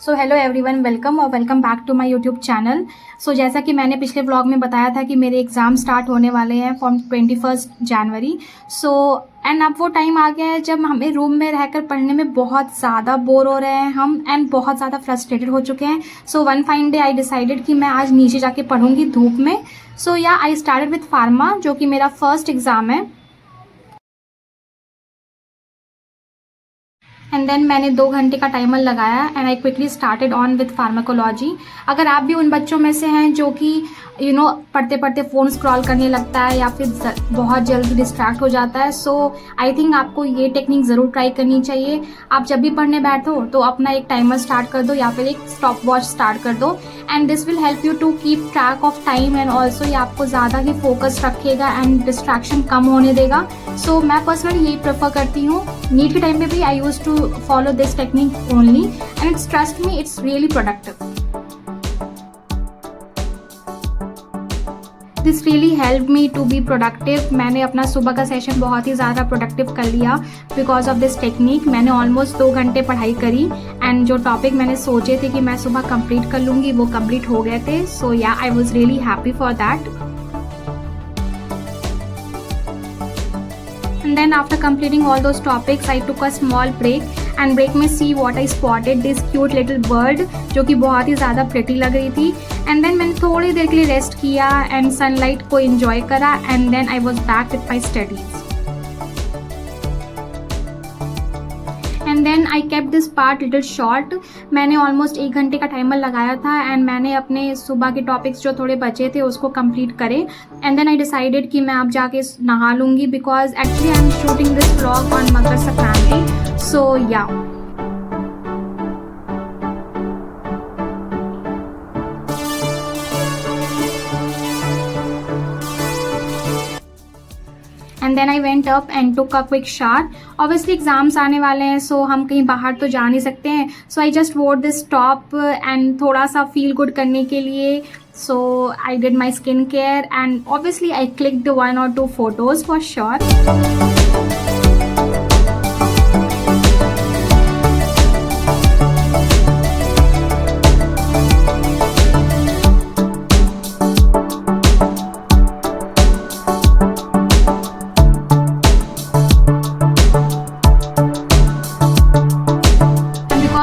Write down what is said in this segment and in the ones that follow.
सो hello everyone, welcome और welcome back to my YouTube channel. So जैसा कि मैंने पिछले व्लॉग में बताया था कि मेरे एग्ज़ाम स्टार्ट होने वाले हैं फ्रॉम 21 जनवरी। सो एंड अब वो टाइम आ गया है जब हमें रूम में रहकर पढ़ने में बहुत ज़्यादा बोर हो रहे हैं हम एंड बहुत ज़्यादा फ्रस्ट्रेटेड हो चुके हैं। So one fine day I decided कि मैं आज नीचे जाके पढ़ूंगी धूप में। सो yeah I started with pharma, जो कि मेरा फर्स्ट एग्ज़ाम है। एंड देन मैंने 2 घंटे का टाइमर लगाया and I quickly started on with pharmacology. अगर आप भी उन बच्चों में से हैं जो कि पढ़ते पढ़ते फ़ोन स्क्रॉल करने लगता है या फिर बहुत जल्दी डिस्ट्रैक्ट हो जाता है, सो आई थिंक आपको ये टेक्निक ज़रूर ट्राई करनी चाहिए। आप जब भी पढ़ने बैठो तो अपना एक टाइमर स्टार्ट कर दो या फिर एक स्टॉप वॉच स्टार्ट कर दो and this will help you to keep track of time and also ये आपको ज़्यादा ही फोकस रखेगा एंड डिस्ट्रैक्शन कम होने देगा। सो मैं पर्सनली यही प्रेफर करती हूँ। नीट के टाइम पे भी I use to follow this technique only and it's trust me it's really productive. This really helped me to be productive. मैंने अपना सुबह का सेशन बहुत ही ज़्यादा प्रोडक्टिव कर लिया बिकॉज ऑफ दिस टेक्निक। मैंने ऑलमोस्ट 2 घंटे पढ़ाई करी एंड जो टॉपिक मैंने सोचे थे कि मैं सुबह कंप्लीट कर लूँगी वो कंप्लीट हो गए थे। सो yeah I was really happy for that. And then after completing all those topics, I took a small break and break में see what I spotted this cute little bird जो कि बहुत ही ज़्यादा pretty लग रही थी। And then मैंने थोड़ी देर के लिए रेस्ट किया and sunlight को enjoy करा and then I was back with my studies. And then I kept this part little short. मैंने ऑलमोस्ट 1 घंटे का टाइमर लगाया था एंड मैंने अपने सुबह के टॉपिक्स जो थोड़े बचे थे उसको कंप्लीट करे एंड देन आई डिसाइडेड कि मैं अब जाके नहा लूँगी because actually I am shooting this vlog on Makar Sankranti. So yeah and then I went up and took a quick shower. Obviously exams आने वाले हैं सो हम कहीं बाहर तो जा नहीं सकते हैं। So I just wore this top and थोड़ा सा फील गुड करने के लिए so I did my skin care and obviously I clicked 1 or 2 photos for sure.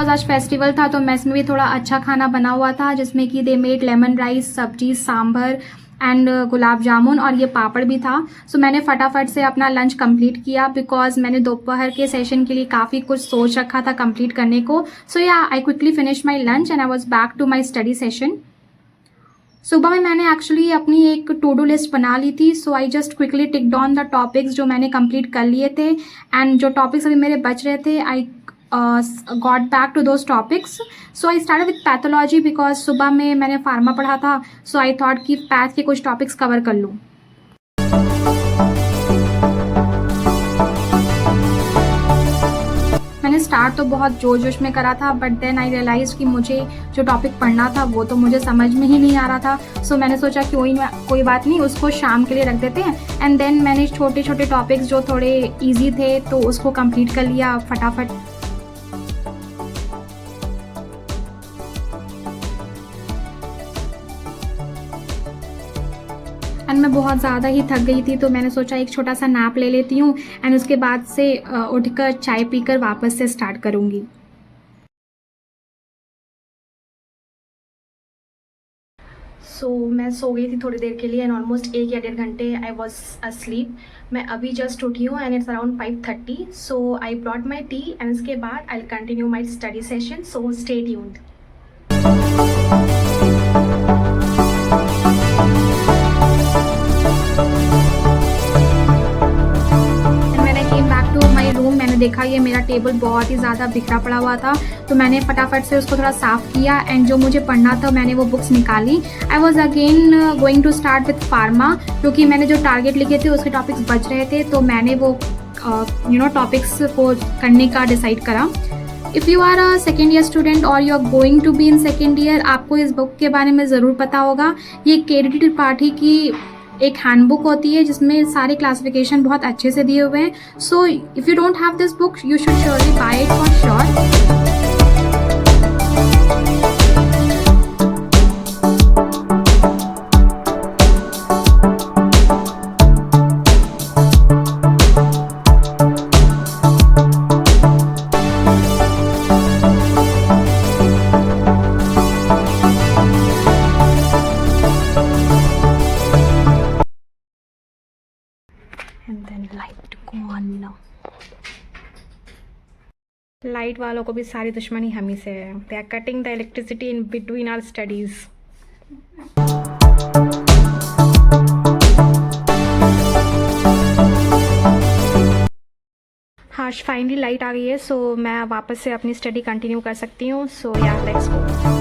आज फेस्टिवल था तो मेस में भी थोड़ा अच्छा खाना बना हुआ था जिसमें कि दे मेड लेमन राइस, सब्जी, सांभर एंड गुलाब जामुन और ये पापड़ भी था। सो मैंने फटाफट से अपना लंच कंप्लीट किया बिकॉज मैंने दोपहर के सेशन के लिए काफ़ी कुछ सोच रखा था कंप्लीट करने को। So yeah I quickly finish my lunch and I was back to my study session. सुबह में मैंने एक्चुअली अपनी एक टू डू लिस्ट बना ली थी। So I just quickly tick down the topics जो मैंने कंप्लीट कर लिए थे एंड जो टॉपिक्स अभी मेरे बच रहे थे आई got back to those topics. So I started with pathology because सुबह में मैंने फार्मा पढ़ा था। So I thought कि पैथ के कुछ टॉपिक्स कवर कर लूँ। मैंने स्टार्ट तो बहुत जोश जोश में करा था बट देन आई रियलाइज कि मुझे जो टॉपिक पढ़ना था वो तो मुझे समझ में ही नहीं आ रहा था। सो मैंने सोचा कि कोई बात नहीं, उसको शाम के लिए रख देते हैं एंड देन मैंने छोटे छोटे टॉपिक्स जो थोड़े ईजी थे तो उसको कंप्लीट कर लिया फटाफट। एंड मैं बहुत ज़्यादा ही थक गई थी तो मैंने सोचा एक छोटा सा नैप ले लेती हूँ एंड उसके बाद से उठकर चाय पीकर वापस से स्टार्ट करूँगी। सो मैं सो गई थी थोड़ी देर के लिए एंड ऑलमोस्ट 1 या 1.5 घंटे आई वॉज अस्लीप। मैं अभी जस्ट उठी हूँ and it's around 5:30। So I brought my T and उसके बाद I will continue my study session. So stay tuned. मैंने देखा ये मेरा टेबल बहुत ही ज़्यादा बिखरा पड़ा हुआ था तो मैंने फटाफट से उसको थोड़ा साफ़ किया एंड जो मुझे पढ़ना था मैंने वो बुक्स निकाली। I was again going to start with pharma क्योंकि मैंने जो टारगेट लिखे थे उसके टॉपिक्स बच रहे थे तो मैंने वो टॉपिक्स को करने का डिसाइड करा। If you are a second year student और you are going to be in second year, आपको इस बुक के बारे में ज़रूर पता होगा। ये केडी त्रिपाठी की एक हैंडबुक होती है जिसमें सारे क्लासिफिकेशन बहुत अच्छे से दिए हुए हैं। So if you don't have this book you should surely buy it for sure. Light वालों को भी सारी दुश्मनी हम ही से है. They are cutting the electricity in between our studies. हाँ, फाइनली लाइट आ गई है, सो मैं वापस से अपनी स्टडी कंटिन्यू कर सकती हूँ. So yeah let's go.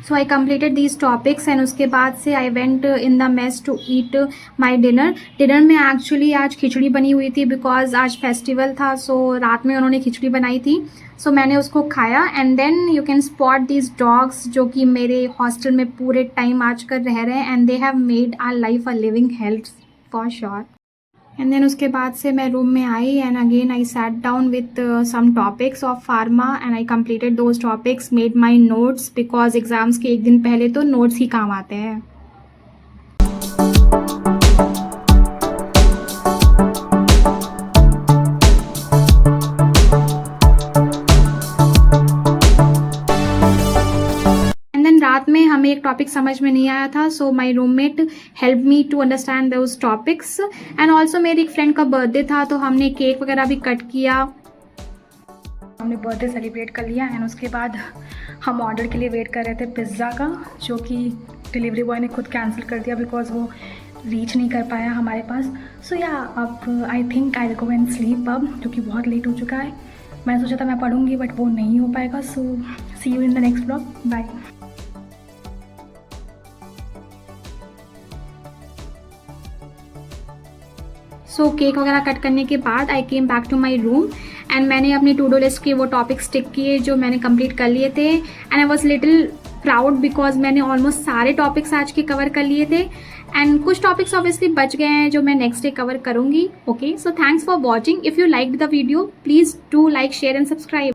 So I completed these topics and उसके बाद से I went in the mess to eat my dinner में एक्चुअली आज खिचड़ी बनी हुई थी बिकॉज आज फेस्टिवल था. सो रात में उन्होंने खिचड़ी बनाई थी. सो मैंने उसको खाया and then you can spot these dogs जो कि मेरे हॉस्टल में पूरे टाइम आजकल रह रहे हैं and they have made our life a living health for sure. And then उसके बाद से मैं रूम में आई and again I sat down with some topics of pharma and I completed those topics, made my notes because exams के एक दिन पहले तो नोट्स ही काम आते हैं. रात में हमें एक टॉपिक समझ में नहीं आया था. So my roommate help me to understand those topics and also मेरी एक फ्रेंड का बर्थडे था तो हमने केक वगैरह भी कट किया. हमने बर्थडे सेलिब्रेट कर लिया एंड उसके बाद हम ऑर्डर के लिए वेट कर रहे थे पिज़्ज़ा का, जो कि डिलीवरी बॉय ने खुद कैंसिल कर दिया बिकॉज वो रीच नहीं कर पाया हमारे पास. सो या अब I think I will go and sleep अब, क्योंकि बहुत लेट हो चुका है. मैंने सोचा था मैं पढ़ूंगी बट वो नहीं हो पाएगा. So see you in the next blog. Bye. So cake वगैरह कट करने के बाद I came back to my room and मैंने अपनी टू डू लिस्ट के वो टॉपिक्स टिक किए जो मैंने कंप्लीट कर लिए थे and I was little proud because मैंने ऑलमोस्ट सारे टॉपिक्स आज के कवर कर लिए थे एंड कुछ टॉपिक्स ऑब्वियसली बच गए हैं जो मैं नेक्स्ट डे कवर करूँगी. Okay, so thanks for watching. If you like the video please do like, share and subscribe.